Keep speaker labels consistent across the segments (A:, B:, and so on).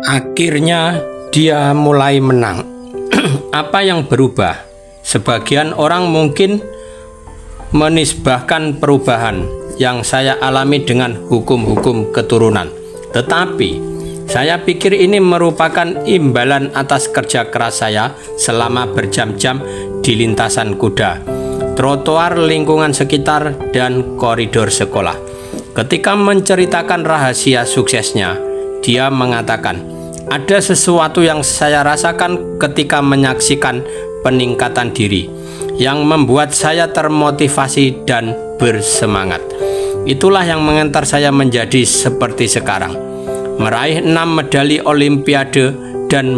A: Akhirnya dia mulai menang. Apa yang berubah? Sebagian orang mungkin menisbahkan perubahan yang saya alami dengan hukum-hukum keturunan. Tetapi saya pikir ini merupakan imbalan atas kerja keras saya selama berjam-jam di lintasan kuda, trotoar lingkungan sekitar, dan koridor sekolah. Ketika menceritakan rahasia suksesnya, dia mengatakan, ada sesuatu yang saya rasakan ketika menyaksikan peningkatan diri yang membuat saya termotivasi dan bersemangat. Itulah yang mengantar saya menjadi seperti sekarang, meraih 6 medali olimpiade dan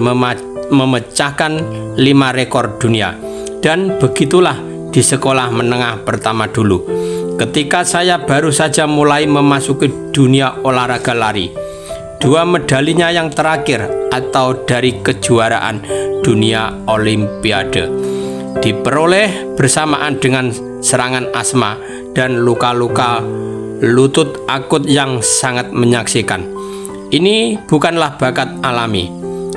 A: memecahkan 5 rekor dunia. Dan begitulah di sekolah menengah pertama dulu, ketika saya baru saja mulai memasuki dunia olahraga lari. 2 medalinya yang terakhir atau dari kejuaraan dunia olimpiade diperoleh bersamaan dengan serangan asma dan luka-luka lutut akut yang sangat menyaksikan. Ini bukanlah bakat alami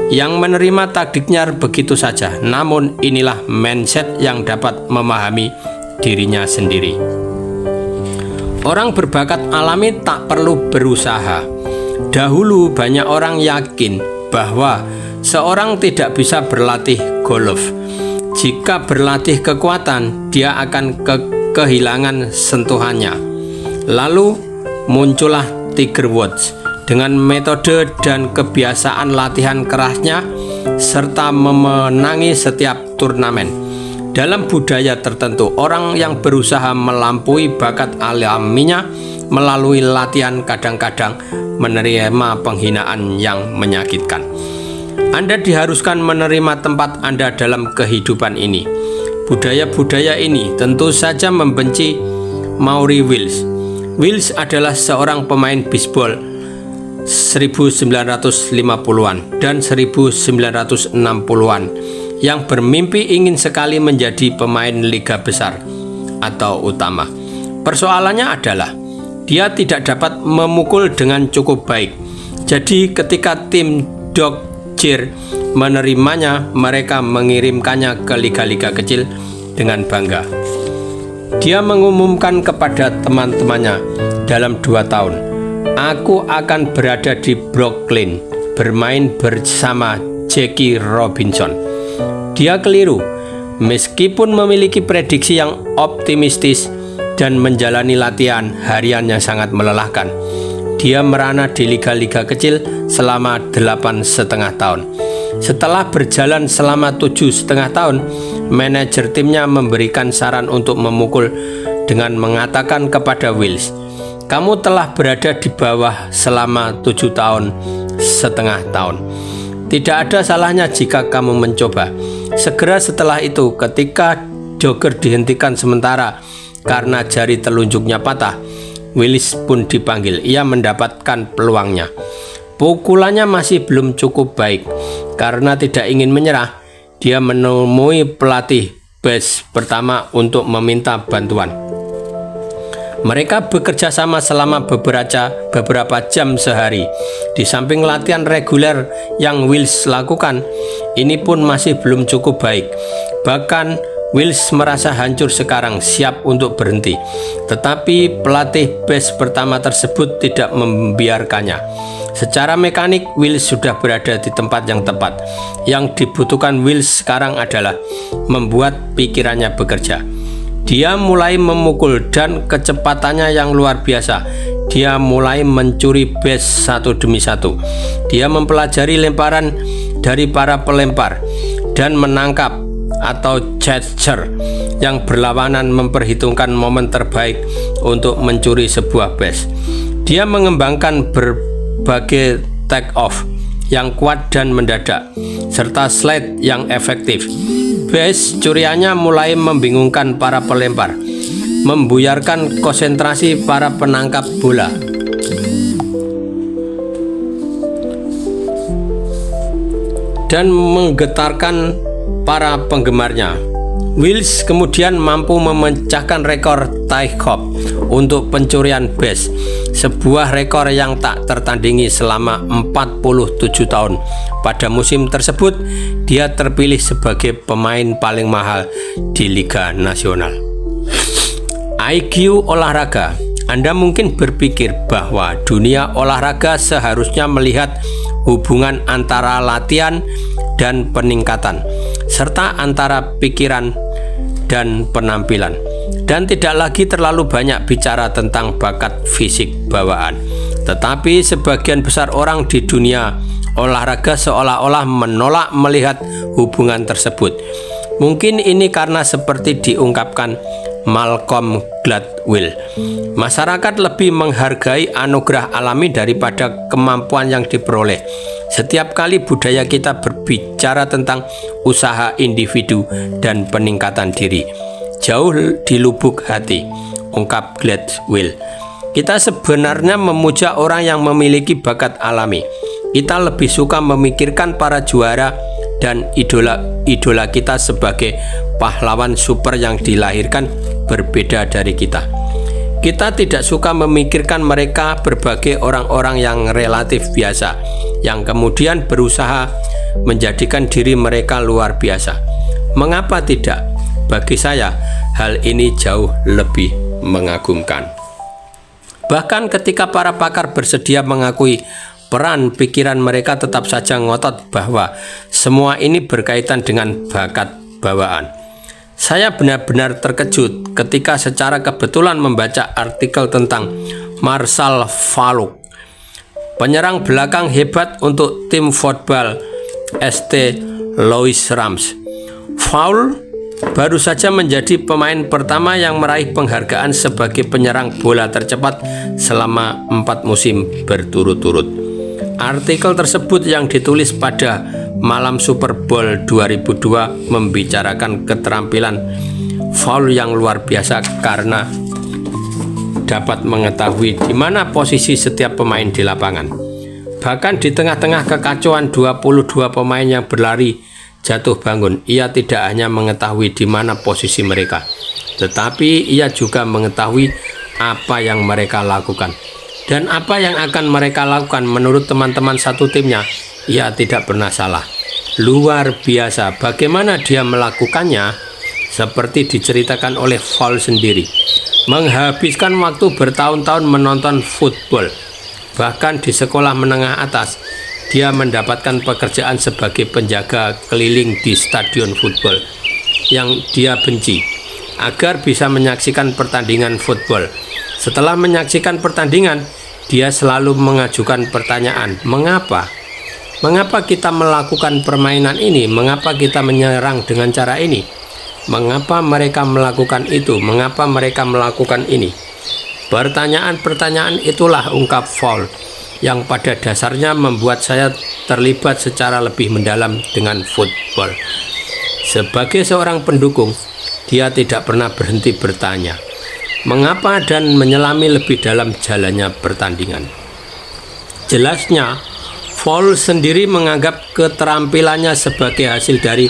A: yang menerima takdirnya begitu saja, namun inilah mindset yang dapat memahami dirinya sendiri. Orang berbakat alami tak perlu berusaha. Dahulu banyak orang yakin bahwa seorang tidak bisa berlatih golf. Jika berlatih kekuatan, dia akan kehilangan sentuhannya. Lalu muncullah Tiger Woods dengan metode dan kebiasaan latihan kerasnya serta memenangi setiap turnamen. Dalam budaya tertentu, orang yang berusaha melampaui bakat alaminya melalui latihan kadang-kadang menerima penghinaan yang menyakitkan. Anda diharuskan menerima tempat Anda dalam kehidupan ini. Budaya-budaya ini tentu saja membenci Maury Wills. Wills adalah seorang pemain bisbol 1950-an dan 1960-an yang bermimpi ingin sekali menjadi pemain liga besar atau utama. Persoalannya adalah dia tidak dapat memukul dengan cukup baik. Jadi ketika tim Dodgers menerimanya, mereka mengirimkannya ke liga-liga kecil dengan bangga. Dia mengumumkan kepada teman-temannya dalam 2 tahun, aku akan berada di Brooklyn bermain bersama Jackie Robinson. Dia keliru. Meskipun memiliki prediksi yang optimistis dan menjalani latihan harian yang sangat melelahkan, dia merana di liga-liga kecil selama 8,5 tahun. Setelah berjalan selama 7,5 tahun, manajer timnya memberikan saran untuk memukul dengan mengatakan kepada Wills, kamu telah berada di bawah selama 7,5 tahun. Tidak ada salahnya jika kamu mencoba. Segera setelah itu, ketika jogger dihentikan sementara karena jari telunjuknya patah, Willis pun dipanggil. Ia mendapatkan peluangnya. Pukulannya masih belum cukup baik. Karena tidak ingin menyerah, dia menemui pelatih base pertama untuk meminta bantuan. Mereka bekerja sama selama beberapa jam sehari. Di samping latihan reguler yang Wills lakukan, ini pun masih belum cukup baik. Bahkan Wills merasa hancur sekarang, siap untuk berhenti. Tetapi pelatih base pertama tersebut tidak membiarkannya. Secara mekanik, Wills sudah berada di tempat yang tepat. Yang dibutuhkan Wills sekarang adalah membuat pikirannya bekerja. Dia mulai memukul dan kecepatannya yang luar biasa. Dia mulai mencuri base satu demi satu. Dia mempelajari lemparan dari para pelempar dan menangkap atau catcher yang berlawanan, memperhitungkan momen terbaik untuk mencuri sebuah base. Dia mengembangkan berbagai take off yang kuat dan mendadak, serta slide yang efektif. Base curiannya mulai membingungkan para pelempar, membuyarkan konsentrasi para penangkap bola. Dan menggetarkan para penggemarnya. Wills kemudian mampu memecahkan rekor tie hop untuk pencurian base, sebuah rekor yang tak tertandingi selama 47 tahun. Pada musim tersebut, dia terpilih sebagai pemain paling mahal di Liga Nasional. IQ olahraga. Anda mungkin berpikir bahwa dunia olahraga seharusnya melihat hubungan antara latihan dan peningkatan, serta antara pikiran dan penampilan, dan tidak lagi terlalu banyak bicara tentang bakat fisik bawaan. Tetapi sebagian besar orang di dunia olahraga seolah-olah menolak melihat hubungan tersebut. Mungkin ini karena seperti diungkapkan Malcolm Gladwell, masyarakat lebih menghargai anugerah alami daripada kemampuan yang diperoleh. Setiap kali budaya kita berbicara tentang usaha individu dan peningkatan diri, jauh di lubuk hati, ungkap Gladwell, kita sebenarnya memuja orang yang memiliki bakat alami. Kita lebih suka memikirkan para juara dan idola kita sebagai pahlawan super yang dilahirkan berbeda dari kita. Kita tidak suka memikirkan mereka berbagai orang-orang yang relatif biasa, yang kemudian berusaha menjadikan diri mereka luar biasa. Mengapa tidak? Bagi saya, hal ini jauh lebih mengagumkan. Bahkan ketika para pakar bersedia mengakui peran pikiran, mereka tetap saja ngotot bahwa semua ini berkaitan dengan bakat bawaan. Saya benar-benar terkejut ketika secara kebetulan membaca artikel tentang Marshall Farouk, penyerang belakang hebat untuk tim football St. Louis Rams. Farouk baru saja menjadi pemain pertama yang meraih penghargaan sebagai penyerang bola tercepat selama 4 musim berturut-turut. Artikel tersebut yang ditulis pada malam Super Bowl 2002 membicarakan keterampilan Farouk yang luar biasa karena dapat mengetahui di mana posisi setiap pemain di lapangan. Bahkan di tengah-tengah kekacauan 22 pemain yang berlari jatuh bangun, ia tidak hanya mengetahui di mana posisi mereka, tetapi ia juga mengetahui apa yang mereka lakukan. Dan apa yang akan mereka lakukan menurut teman-teman satu timnya, ia tidak pernah salah. Luar biasa bagaimana dia melakukannya, seperti diceritakan oleh Farouk sendiri. Menghabiskan waktu bertahun-tahun menonton football. Bahkan di sekolah menengah atas, dia mendapatkan pekerjaan sebagai penjaga keliling di stadion football yang dia benci, agar bisa menyaksikan pertandingan football. Setelah menyaksikan pertandingan, dia selalu mengajukan pertanyaan, mengapa? Mengapa kita melakukan permainan ini? Mengapa kita menyerang dengan cara ini? Mengapa mereka melakukan itu? Mengapa mereka melakukan ini? Pertanyaan-pertanyaan itulah, ungkap Farouk, yang pada dasarnya membuat saya terlibat secara lebih mendalam dengan football. Sebagai seorang pendukung, dia tidak pernah berhenti bertanya, mengapa, dan menyelami lebih dalam jalannya pertandingan. Jelasnya, Farouk sendiri menganggap keterampilannya sebagai hasil dari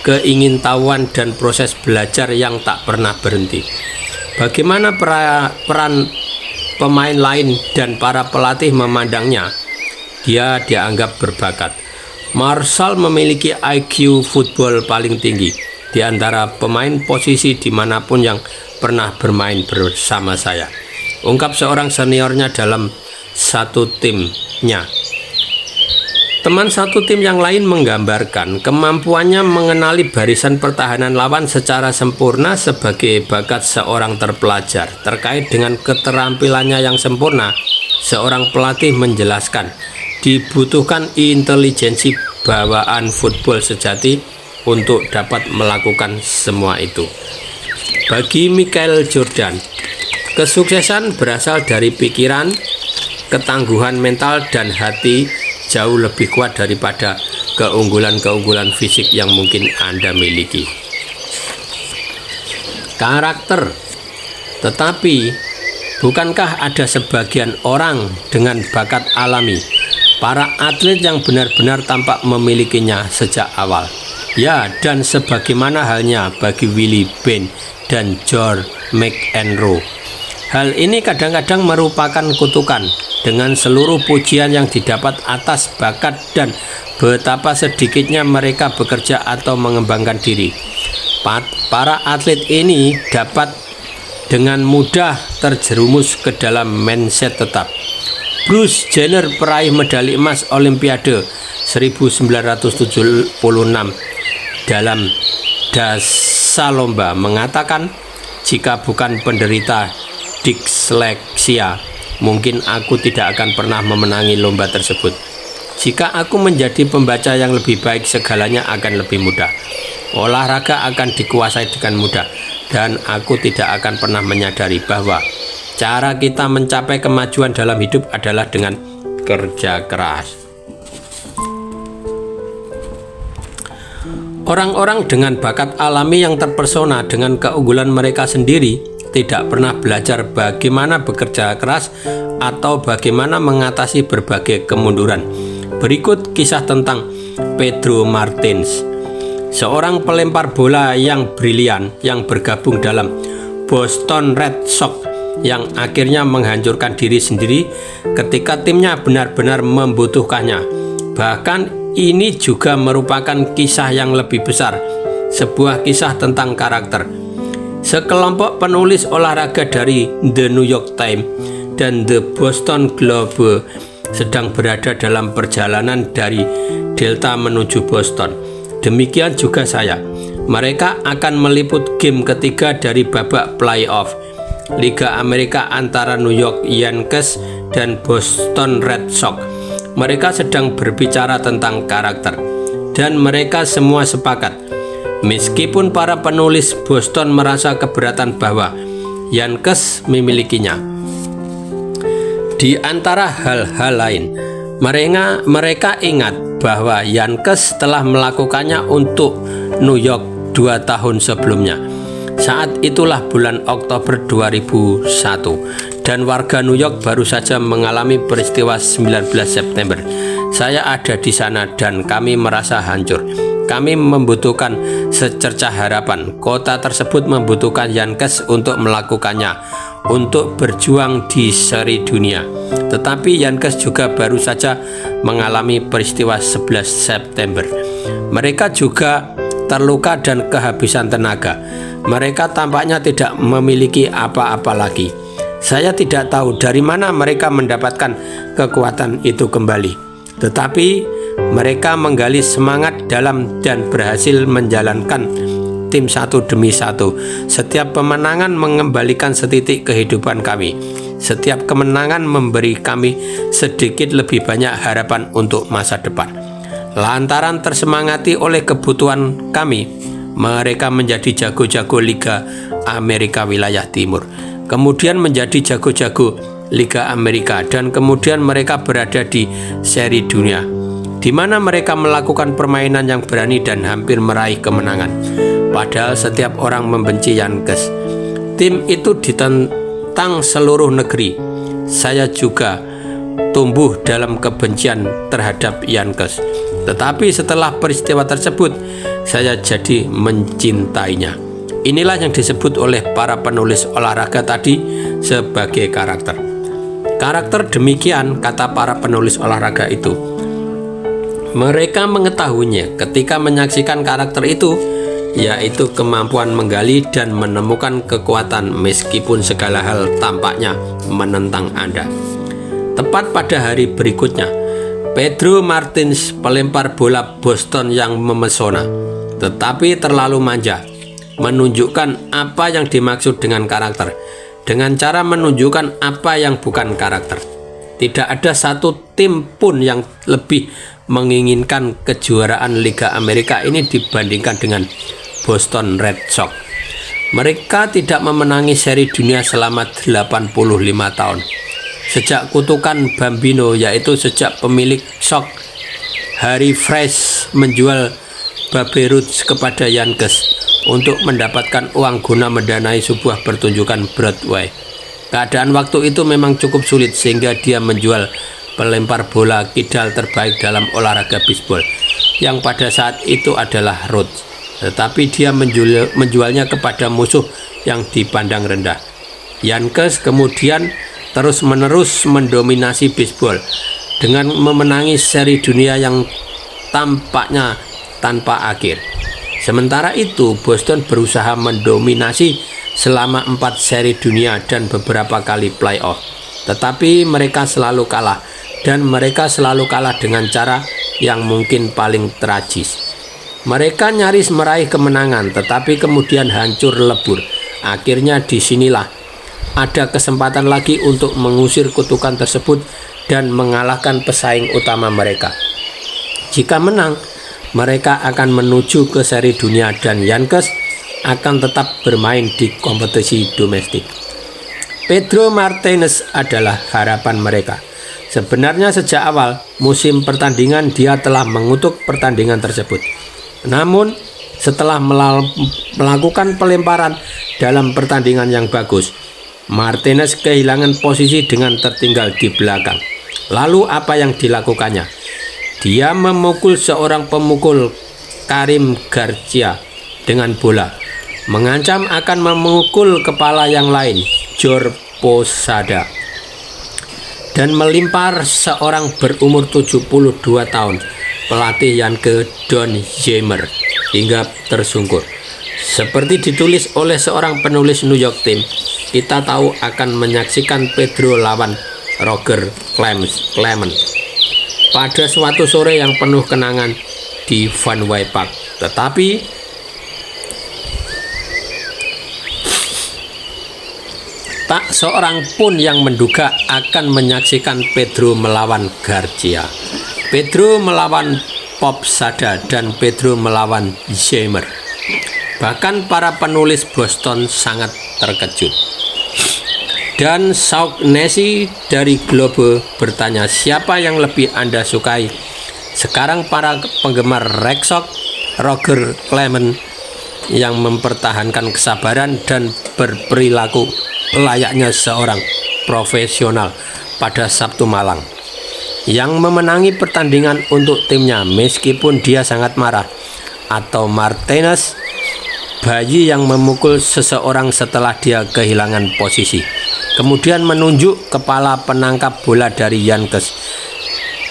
A: keingintahuan dan proses belajar yang tak pernah berhenti. Bagaimana peran pemain lain dan para pelatih memandangnya, dia dianggap berbakat. Marshall memiliki IQ football paling tinggi di antara pemain posisi dimanapun yang pernah bermain bersama saya, ungkap seorang seniornya dalam satu timnya. Teman satu tim yang lain menggambarkan kemampuannya mengenali barisan pertahanan lawan secara sempurna sebagai bakat seorang terpelajar. Terkait dengan keterampilannya yang sempurna, seorang pelatih menjelaskan dibutuhkan intelijensi bawaan football sejati untuk dapat melakukan semua itu. Bagi Michael Jordan, kesuksesan berasal dari pikiran, ketangguhan mental, dan hati jauh lebih kuat daripada keunggulan-keunggulan fisik yang mungkin Anda miliki. Karakter. Tetapi, bukankah ada sebagian orang dengan bakat alami, para atlet yang benar-benar tampak memilikinya sejak awal? Ya, dan sebagaimana halnya bagi Willie Bean dan George McEnroe, Hal ini kadang-kadang merupakan kutukan dengan seluruh pujian yang didapat atas bakat dan betapa sedikitnya mereka bekerja atau mengembangkan diri. Para atlet ini dapat dengan mudah terjerumus ke dalam mindset tetap. Bruce Jenner, peraih medali emas Olimpiade 1976 dalam dasar lomba, mengatakan, "Jika bukan penderita disleksia, mungkin aku tidak akan pernah memenangi lomba tersebut. Jika aku menjadi pembaca yang lebih baik, segalanya akan lebih mudah. Olahraga akan dikuasai dengan mudah, dan aku tidak akan pernah menyadari bahwa cara kita mencapai kemajuan dalam hidup adalah dengan kerja keras." Orang-orang dengan bakat alami yang terpesona dengan keunggulan mereka sendiri tidak pernah belajar bagaimana bekerja keras atau bagaimana mengatasi berbagai kemunduran. Berikut kisah tentang Pedro Martins, seorang pelempar bola yang brilian yang bergabung dalam Boston Red Sox yang akhirnya menghancurkan diri sendiri ketika timnya benar-benar membutuhkannya. Bahkan ini juga merupakan kisah yang lebih besar, sebuah kisah tentang karakter. Sekelompok penulis olahraga dari The New York Times dan The Boston Globe sedang berada dalam perjalanan dari Delta menuju Boston. Demikian juga saya. Mereka akan meliput game ketiga dari babak playoff Liga Amerika antara New York Yankees dan Boston Red Sox. Mereka sedang berbicara tentang karakter, dan mereka semua sepakat. Meskipun para penulis Boston merasa keberatan bahwa Yankees memilikinya. Di antara hal-hal lain, mereka ingat bahwa Yankees telah melakukannya untuk New York 2 tahun sebelumnya. Saat itulah bulan Oktober 2001, dan warga New York baru saja mengalami peristiwa 19 September. Saya ada di sana dan kami merasa hancur. Kami membutuhkan secercah harapan. Kota tersebut membutuhkan Yankees untuk melakukannya, untuk berjuang di seri dunia. Tetapi Yankees juga baru saja mengalami peristiwa 11 September. Mereka juga terluka dan kehabisan tenaga. Mereka tampaknya tidak memiliki apa-apa lagi. Saya tidak tahu dari mana mereka mendapatkan kekuatan itu kembali. Tetapi mereka menggali semangat dalam dan berhasil menjalankan tim satu demi satu. Setiap kemenangan mengembalikan setitik kehidupan kami. Setiap kemenangan memberi kami sedikit lebih banyak harapan untuk masa depan. Lantaran tersemangati oleh kebutuhan kami, mereka menjadi jago-jago Liga Amerika wilayah Timur, kemudian menjadi jago-jago Liga Amerika, dan kemudian mereka berada di seri dunia, di mana mereka melakukan permainan yang berani dan hampir meraih kemenangan. Padahal setiap orang membenci Yankees. Tim itu ditentang seluruh negeri. Saya juga tumbuh dalam kebencian terhadap Yankees. Tetapi setelah peristiwa tersebut, saya jadi mencintainya. Inilah yang disebut oleh para penulis olahraga tadi sebagai karakter. Karakter demikian, kata para penulis olahraga itu. Mereka mengetahuinya ketika menyaksikan karakter itu, yaitu kemampuan menggali dan menemukan kekuatan meskipun segala hal tampaknya menentang Anda. Tepat pada hari berikutnya, Pedro Martins, pelempar bola Boston yang memesona, tetapi terlalu manja, menunjukkan apa yang dimaksud dengan karakter, dengan cara menunjukkan apa yang bukan karakter. Tidak ada satu tim pun yang lebih menginginkan kejuaraan Liga Amerika ini dibandingkan dengan Boston Red Sox. Mereka tidak memenangi seri dunia selama 85 tahun. Sejak kutukan Bambino, yaitu sejak pemilik Sox Harry Fresh menjual Babe Ruth kepada Yankees untuk mendapatkan uang guna mendanai sebuah pertunjukan Broadway. Keadaan waktu itu memang cukup sulit sehingga dia menjual pelempar bola kidal terbaik dalam olahraga bisbol, yang pada saat itu adalah Ruth. Tetapi dia menjualnya kepada musuh yang dipandang rendah. Yankes kemudian terus-menerus mendominasi bisbol dengan memenangi seri dunia yang tampaknya tanpa akhir. Sementara itu, Boston berusaha mendominasi selama 4 seri dunia dan beberapa kali playoff. Tetapi mereka selalu kalah, dan mereka selalu kalah dengan cara yang mungkin paling tragis. Mereka nyaris meraih kemenangan, tetapi kemudian hancur lebur. Akhirnya disinilah ada kesempatan lagi untuk mengusir kutukan tersebut dan mengalahkan pesaing utama mereka. Jika menang, mereka akan menuju ke seri dunia dan Yankes akan tetap bermain di kompetisi domestik. Pedro Martinez adalah harapan mereka. Sebenarnya sejak awal musim pertandingan dia telah mengutuk pertandingan tersebut. Namun setelah melakukan pelemparan dalam pertandingan yang bagus, Martinez kehilangan posisi dengan tertinggal di belakang. Lalu apa yang dilakukannya? Dia memukul seorang pemukul, Karim Garcia, dengan bola, mengancam akan memukul kepala yang lain, Jorge Posada, dan melimpar seorang berumur 72 tahun, pelatih Yankee Don Zimmer, hingga tersungkur. Seperti ditulis oleh seorang penulis New York Times, kita tahu akan menyaksikan Pedro lawan Roger Clemens pada suatu sore yang penuh kenangan di Fenway Park. Tetapi tak seorang pun yang menduga akan menyaksikan Pedro melawan Garcia, Pedro melawan Posada, dan Pedro melawan Zimmer. Bahkan para penulis Boston sangat terkejut. Dan Shaughnessy dari Globe bertanya, siapa yang lebih Anda sukai sekarang, para penggemar Red Sox, Roger Clemens yang mempertahankan kesabaran dan berperilaku layaknya seorang profesional pada Sabtu malam, yang memenangi pertandingan untuk timnya meskipun dia sangat marah, atau Martinez, bayi yang memukul seseorang setelah dia kehilangan posisi, kemudian menunjuk kepala penangkap bola dari Yankes,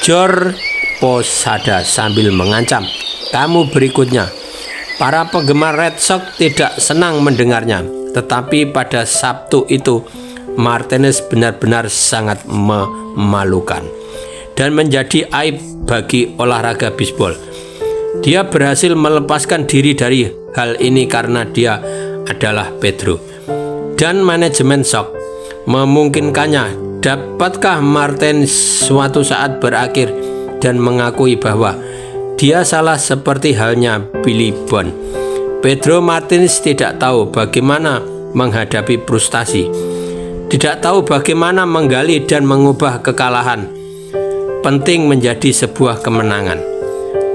A: Jorge Posada, sambil mengancam, kamu berikutnya. Para penggemar Red Sox tidak senang mendengarnya, tetapi pada Sabtu itu Martinez benar-benar sangat memalukan dan menjadi aib bagi olahraga bisbol. Dia berhasil melepaskan diri dari hal ini karena dia adalah Pedro. Dan manajemen Sox memungkinkannya. Dapatkah Martinez suatu saat berakhir dan mengakui bahwa dia salah seperti halnya Billy Bond? Pedro Martinez tidak tahu bagaimana menghadapi frustasi, tidak tahu bagaimana menggali dan mengubah kekalahan. Penting menjadi sebuah kemenangan.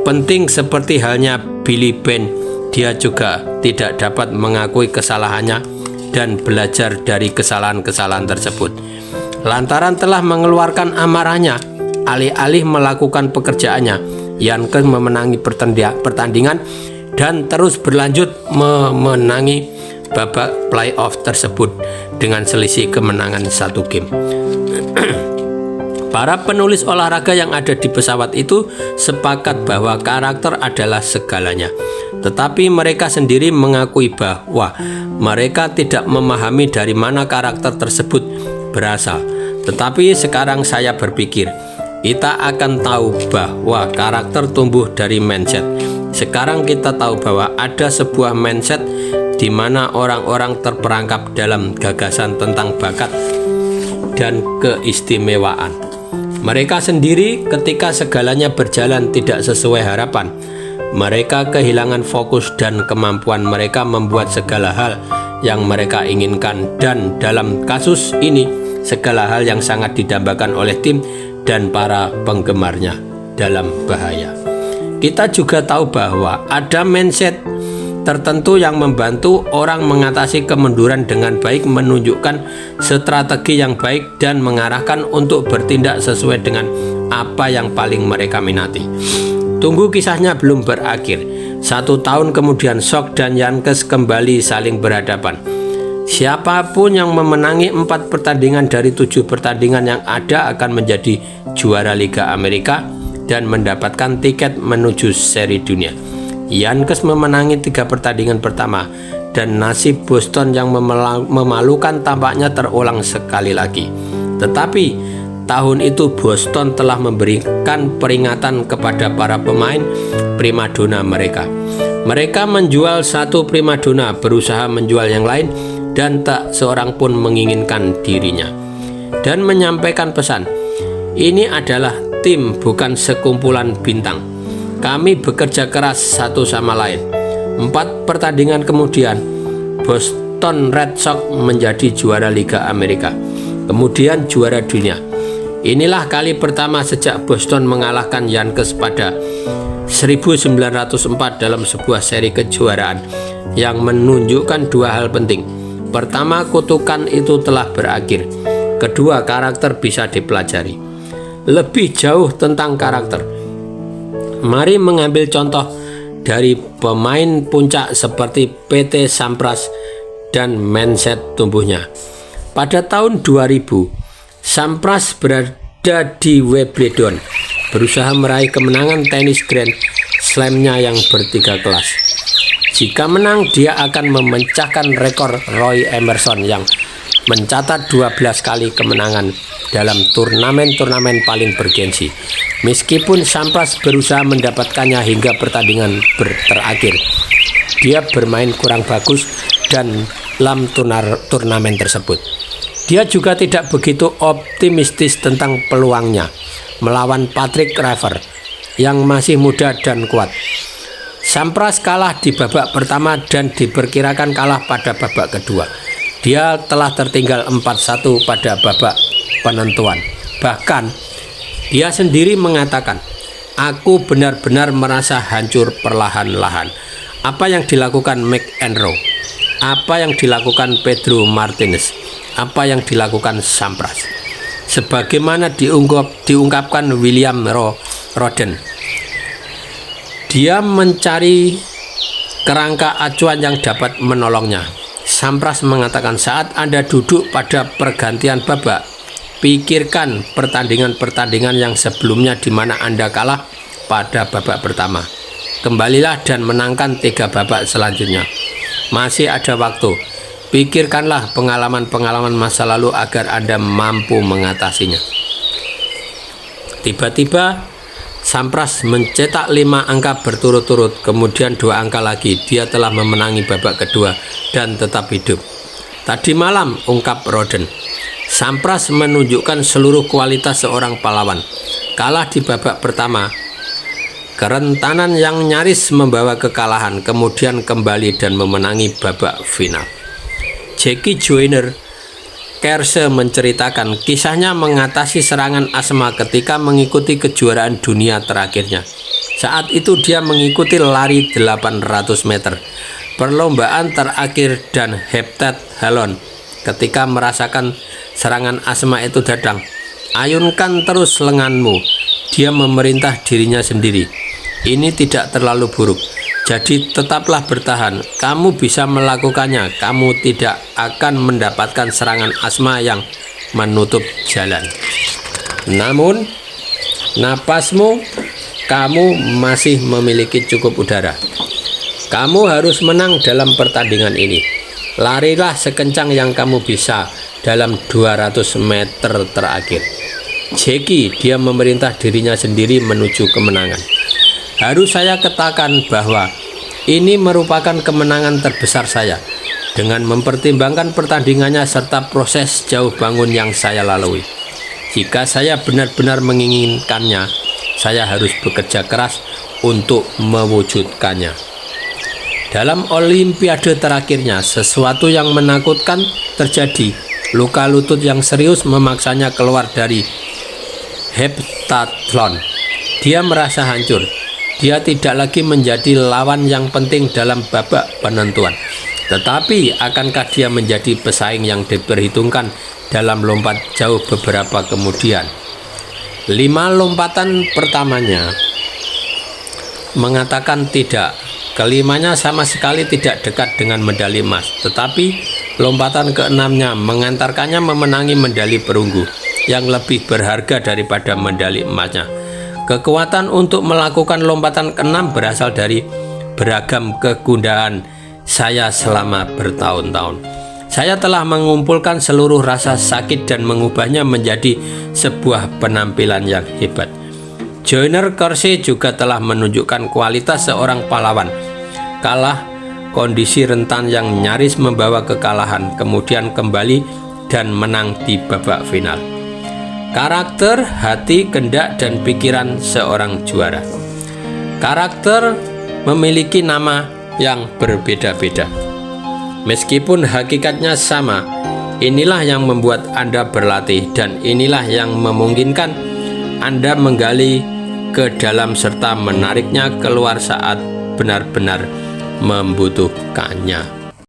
A: Penting seperti halnya Billy Bond, dia juga tidak dapat mengakui kesalahannya dan belajar dari kesalahan-kesalahan tersebut. Lantaran telah mengeluarkan amarahnya, alih-alih melakukan pekerjaannya, Yankes memenangi pertandingan dan terus berlanjut memenangi babak playoff tersebut dengan selisih kemenangan 1 game. Para penulis olahraga yang ada di pesawat itu sepakat bahwa karakter adalah segalanya. Tetapi mereka sendiri mengakui bahwa mereka tidak memahami dari mana karakter tersebut berasal. Tetapi sekarang saya berpikir, kita akan tahu bahwa karakter tumbuh dari mindset. Sekarang kita tahu bahwa ada sebuah mindset di mana orang-orang terperangkap dalam gagasan tentang bakat dan keistimewaan mereka sendiri. Ketika segalanya berjalan tidak sesuai harapan, mereka kehilangan fokus dan kemampuan mereka membuat segala hal yang mereka inginkan. Dan dalam kasus ini, segala hal yang sangat didambakan oleh tim dan para penggemarnya dalam bahaya. Kita juga tahu bahwa ada mindset tertentu yang membantu orang mengatasi kemunduran dengan baik, menunjukkan strategi yang baik dan mengarahkan untuk bertindak sesuai dengan apa yang paling mereka minati. Tunggu, kisahnya belum berakhir. 1 tahun kemudian Sox dan Yankes kembali saling berhadapan. Siapapun yang memenangi 4 pertandingan dari 7 pertandingan yang ada akan menjadi juara Liga Amerika dan mendapatkan tiket menuju seri dunia. Yankees memenangi 3 pertandingan pertama dan nasib Boston yang memalukan tampaknya terulang sekali lagi. Tetapi tahun itu Boston telah memberikan peringatan kepada para pemain primadona mereka. Mereka menjual satu primadona, berusaha menjual yang lain, dan tak seorang pun menginginkan dirinya, dan menyampaikan pesan, ini adalah tim, bukan sekumpulan bintang. Kami bekerja keras satu sama lain. 4 pertandingan kemudian, Boston Red Sox menjadi juara Liga Amerika, kemudian juara dunia. Inilah kali pertama sejak Boston mengalahkan Yankees pada 1904 dalam sebuah seri kejuaraan, yang menunjukkan 2 hal penting. Pertama, kutukan itu telah berakhir. Kedua, karakter bisa dipelajari. Lebih jauh tentang karakter, mari mengambil contoh dari pemain puncak seperti P.T. Sampras dan mindset tumbuhnya. Pada tahun 2000, Sampras berada di Wimbledon, berusaha meraih kemenangan tenis Grand Slam-nya yang bertiga kelas. Jika menang, dia akan memecahkan rekor Roy Emerson yang mencatat 12 kali kemenangan dalam turnamen-turnamen paling bergensi. Meskipun Sampras berusaha mendapatkannya hingga pertandingan terakhir, dia bermain kurang bagus dalam turnamen tersebut. Dia juga tidak begitu optimistis tentang peluangnya melawan Patrick Rever yang masih muda dan kuat. Sampras kalah di babak pertama dan diperkirakan kalah pada babak kedua. Dia telah tertinggal 4-1 pada babak penentuan. Bahkan dia sendiri mengatakan, aku benar-benar merasa hancur perlahan-lahan. Apa yang dilakukan McEnroe, apa yang dilakukan Pedro Martinez, apa yang dilakukan Sampras. Sebagaimana diungkapkan William Roden, dia mencari kerangka acuan yang dapat menolongnya. Sampras mengatakan, saat Anda duduk pada pergantian babak, pikirkan pertandingan-pertandingan yang sebelumnya di mana Anda kalah pada babak pertama. Kembalilah dan menangkan 3 babak selanjutnya. Masih ada waktu. Pikirkanlah pengalaman-pengalaman masa lalu agar Anda mampu mengatasinya. Tiba-tiba Sampras mencetak 5 angka berturut-turut, kemudian 2 angka lagi. Dia telah memenangi babak kedua dan tetap hidup. Tadi malam, ungkap Roden, Sampras menunjukkan seluruh kualitas seorang pahlawan. Kalah di babak pertama, kerentanan yang nyaris membawa kekalahan, kemudian kembali dan memenangi babak final. Jackie Joyner Kershaw menceritakan kisahnya mengatasi serangan asma ketika mengikuti kejuaraan dunia terakhirnya. Saat itu dia mengikuti lari 800 meter, perlombaan terakhir, dan heptat halon. Ketika merasakan serangan asma itu datang, ayunkan terus lenganmu. Dia memerintah dirinya sendiri, ini tidak terlalu buruk, jadi tetaplah bertahan. Kamu bisa melakukannya. Kamu tidak akan mendapatkan serangan asma yang menutup jalan. Namun, napasmu, kamu masih memiliki cukup udara. Kamu harus menang dalam pertandingan ini. Larilah sekencang yang kamu bisa dalam 200 meter terakhir. Jackie, dia memerintah dirinya sendiri menuju kemenangan. Harus saya katakan bahwa ini merupakan kemenangan terbesar saya, dengan mempertimbangkan pertandingannya serta proses jauh bangun yang saya lalui. Jika saya benar-benar menginginkannya, saya harus bekerja keras untuk mewujudkannya. Dalam Olimpiade terakhirnya, sesuatu yang menakutkan terjadi. Luka lutut yang serius memaksanya keluar dari heptathlon. Dia merasa hancur. Dia tidak lagi menjadi lawan yang penting dalam babak penentuan. Tetapi akankah dia menjadi pesaing yang diperhitungkan dalam lompat jauh beberapa kemudian? 5 lompatan pertamanya mengatakan tidak. Kelimanya sama sekali tidak dekat dengan medali emas. Tetapi Lompatan keenamnya mengantarkannya memenangi medali perunggu yang lebih berharga daripada medali emasnya. Kekuatan untuk melakukan lompatan keenam berasal dari beragam kegundahan saya selama bertahun-tahun. Saya telah mengumpulkan seluruh rasa sakit dan mengubahnya menjadi sebuah penampilan yang hebat. Joyner Kersee juga telah menunjukkan kualitas seorang pahlawan. Kalah kondisi rentan yang nyaris membawa kekalahan, kemudian kembali dan menang di babak final. Karakter, hati, kehendak, dan pikiran seorang juara. Karakter memiliki nama yang berbeda-beda. Meskipun hakikatnya sama, inilah yang membuat Anda berlatih dan inilah yang memungkinkan Anda menggali ke dalam serta menariknya keluar saat benar-benar membutuhkannya.